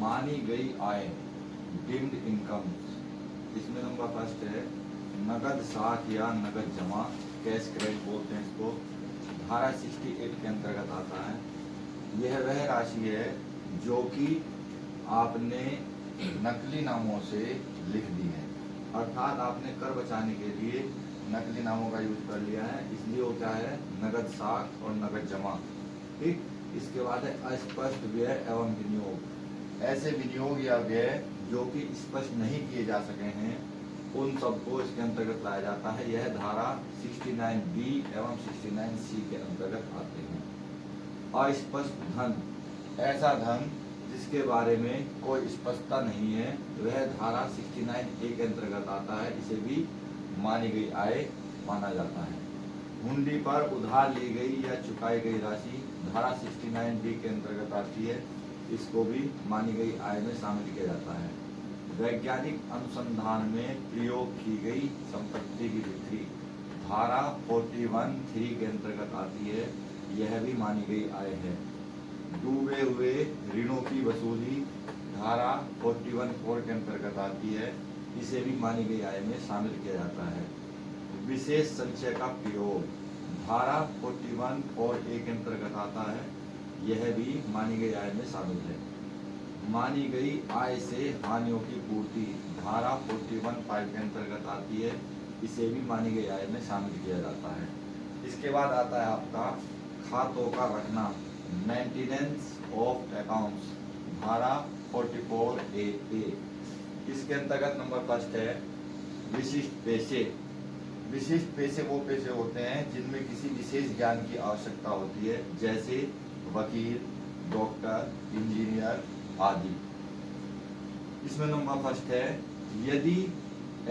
मानी गई आय deemed income. इसमें नंबर फर्स्ट है नगद साख या नगद जमा, कैश क्रेडिट बोलते हैं इसको, धारा 68 के अंतर्गत आता है। यह वह राशि है जो कि आपने नकली नामों से लिख दी है, अर्थात आपने कर बचाने के लिए नकली नामों का यूज कर लिया है, इसलिए वो क्या है, नगद साख और नगद जमा। ठीक, इसके बाद है अस्पष्ट व्यय एवं विनियोग। ऐसे विनियोग या व्यय जो कि स्पष्ट नहीं किए जा सके हैं, उन सबको इसके अंतर्गत लाया जाता है। यह धारा 69B एवं 69C के अंतर्गत आते हैं। अस्पष्ट धन, ऐसा धन जिसके बारे में कोई स्पष्टता नहीं है, वह धारा 69A के अंतर्गत आता है, इसे भी मानी गई आय माना जाता है। हुंडी पर उधार ली गई या चुकाई गई राशि धारा 69B के अंतर्गत आती है, इसको भी मानी गई आय में शामिल किया जाता है। वैज्ञानिक अनुसंधान में प्रयोग की गई संपत्ति की बिक्री धारा 41(3) के अंतर्गत आती है, यह भी मानी गई आय है। डूबे हुए ऋणों की वसूली धारा 41(4) के अंतर्गत आती है, इसे भी मानी गई आय में शामिल किया जाता है। विशेष संचय का प्रयोग धारा 41(4)(a) के अंतर्गत आता है, यह भी मानी गई आय में शामिल है। मानी गई आय से हानियों की पूर्ति धारा 41(5) के अंतर्गत आती है, इसे भी मानी गई आय में शामिल किया जाता है। इसके बाद आता है आपका खातों का रखना, मेंटेनेंस ऑफ अकाउंट्स धारा 44(a). इसके अंतर्गत नंबर फर्स्ट है विशिष्ट पेशे। विशिष्ट पेशे वो पेशे होते हैं जिनमें किसी विशेष ज्ञान की आवश्यकता होती है, जैसे वकील, डॉक्टर, इंजीनियर आदि। इसमें नंबर फर्स्ट है यदि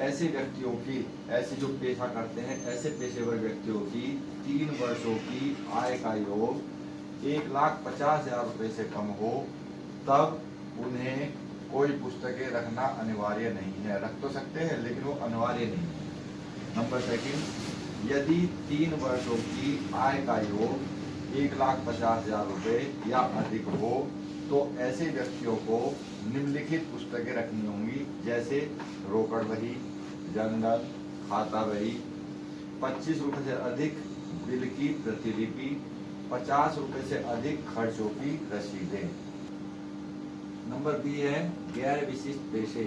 ऐसे व्यक्तियों की, ऐसे जो पेशा करते हैं, ऐसे पेशेवर व्यक्तियों की 3 वर्षों की आय का योग 1,50,000 रुपये से कम हो, तब उन्हें कोई पुस्तकें रखना अनिवार्य नहीं है। रख तो सकते हैं लेकिन वो अनिवार्य नहीं है। नंबर सेकंड, यदि 3 वर्षों की आय का योग 1,50,000 रुपये या अधिक हो, तो ऐसे व्यक्तियों को निम्नलिखित पुस्तकें रखनी होंगी, जैसे रोकड़ बही, जर्नल, खाता बही, 25 रुपये से अधिक बिल की प्रतिलिपि, 50 रुपये से अधिक खर्चों की रसीदें। नंबर बी है गैर विशिष्ट पेशे।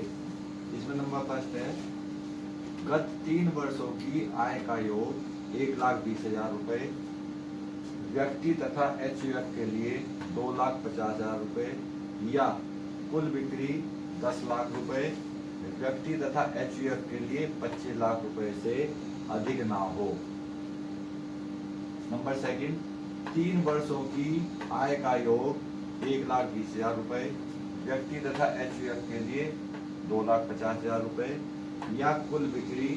इसमें नंबर फर्स्ट है गत 3 वर्षों की आय का योग 1,20,000 रुपये, व्यक्ति तथा HUF के लिए 2,50,000 रुपये या कुल बिक्री 10 लाख रुपये, व्यक्ति तथा HUF के लिए 25 लाख रुपये से अधिक ना हो। नंबर सेकंड, 3 वर्षों की आय का योग 1,20,000 रुपये, व्यक्ति तथा HUF के लिए 2,50,000 रुपये या कुल बिक्री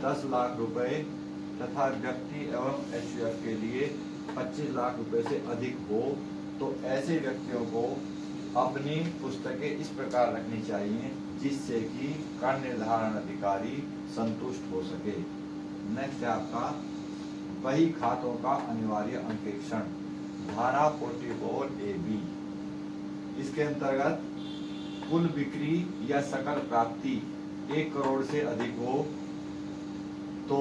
10 लाख रुपये तथा व्यक्ति एवं HUF के लिए 25 लाख रुपए से अधिक हो, तो ऐसे व्यक्तियों को अपनी पुस्तकें इस प्रकार रखनी चाहिए जिससे कि कर निर्धारण अधिकारी संतुष्ट हो सके। नेक्स्ट है आपका बही खातों का अनिवार्य अंकेक्षण धारा 44(a)(b). इसके अंतर्गत कुल बिक्री या सकल प्राप्ति 1 करोड़ से अधिक हो तो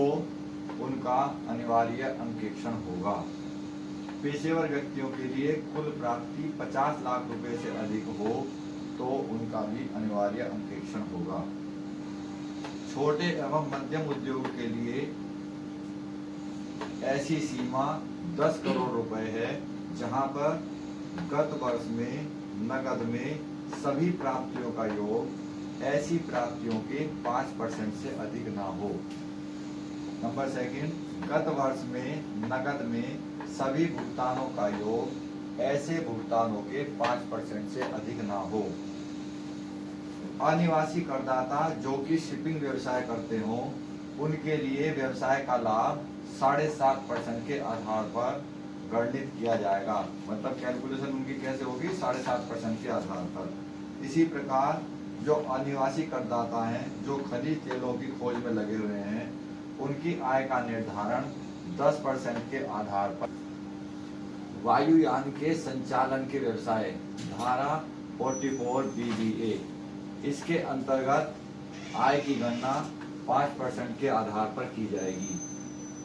उनका अनिवार्य अंकेक्षण होगा। पेशेवर व्यक्तियों के लिए कुल प्राप्ति 50 लाख रुपए से अधिक हो तो उनका भी अनिवार्य अंकेक्षण होगा। छोटे एवं मध्यम उद्योग के लिए ऐसी सीमा 10 करोड़ रुपए है, जहां पर गत वर्ष में नकद में सभी प्राप्तियों का योग ऐसी प्राप्तियों के 5% से अधिक ना हो। नंबर सेकंड, गत वर्ष में नकद में सभी भुगतानों का योग ऐसे भुगतानों के 5% से अधिक ना हो। अनिवासी करदाता जो कि शिपिंग व्यवसाय करते हो, उनके लिए व्यवसाय का लाभ 7.5% के आधार पर गणित किया जाएगा। मतलब कैलकुलेशन उनकी कैसे होगी, 7.5% के आधार पर। इसी प्रकार जो अनिवासी करदाता हैं, जो खनिज तेलों की खोज में लगे हुए हैं, उनकी आय का निर्धारण 10% के आधार पर। वायुयान के संचालन के व्यवसाय धारा 44 BBA। इसके अंतर्गत आय की गणना 5% के आधार पर की जाएगी।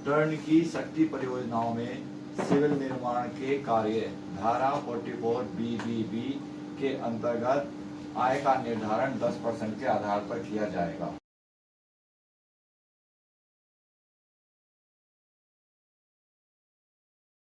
टर्नकी शक्ति परियोजनाओं में सिविल निर्माण के कार्य धारा 44 BBB के अंतर्गत आय का निर्धारण 10% के आधार पर किया जाएगा।